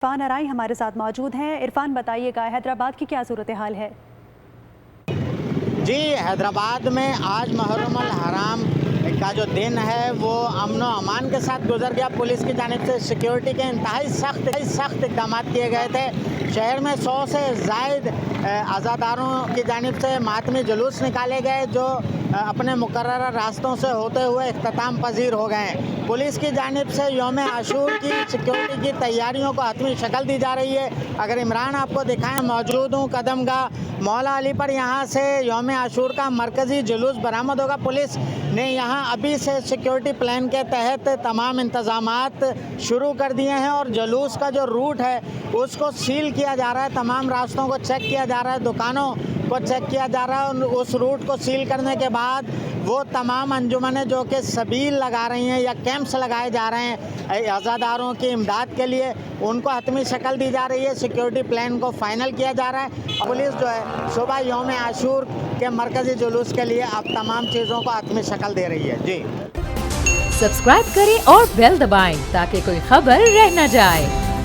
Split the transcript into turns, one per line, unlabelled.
عرفان ارائی ہمارے ساتھ موجود ہیں۔ عرفان بتائیے گا حیدرآباد کی کیا صورتحال ہے؟
جی، حیدرآباد میں آج محرم الحرام کا جو دن ہے وہ امن و امان کے ساتھ گزر گیا۔ پولیس کی جانب سے سیکیورٹی کے انتہائی سخت اقدامات کیے گئے تھے۔ شہر میں 100 سے زائد عزاداروں کی جانب سے ماتمی جلوس نکالے گئے جو اپنے مقررہ راستوں سے ہوتے ہوئے اختتام پذیر ہو گئے ہیں۔ پولیس کی جانب سے یوم عاشور کی سیکیورٹی کی تیاریوں کو حتمی شکل دی جا رہی ہے۔ اگر عمران آپ کو دکھائیں، موجود ہوں قدم گاہ مولا علی پر، یہاں سے یوم عاشور کا مرکزی جلوس برآمد ہوگا۔ پولیس نے یہاں ابھی سے سیکیورٹی پلان کے تحت تمام انتظامات شروع کر دیے ہیں اور جلوس کا جو روٹ ہے اس کو سیل کیا جا رہا ہے۔ تمام راستوں کو چیک کیا جا رہا ہے، دکانوں کو چیک کیا جا رہا ہے۔ اس روٹ کو سیل کرنے کے بعد وہ تمام انجمنیں جو کہ سبیل لگا رہی ہیں یا کیمپس لگائے جا رہے ہیں عزاداروں کی امداد کے لیے، ان کو حتمی شکل دی جا رہی ہے۔ سیکیورٹی پلان کو فائنل کیا جا رہا ہے۔ پولیس جو ہے صبح یوم عاشور کے مرکزی جلوس کے لیے اب تمام چیزوں کو حتمی شکل دے رہی ہے۔ جی،
سبسکرائب کریں اور بیل دبائیں تاکہ کوئی خبر رہ نہ جائے۔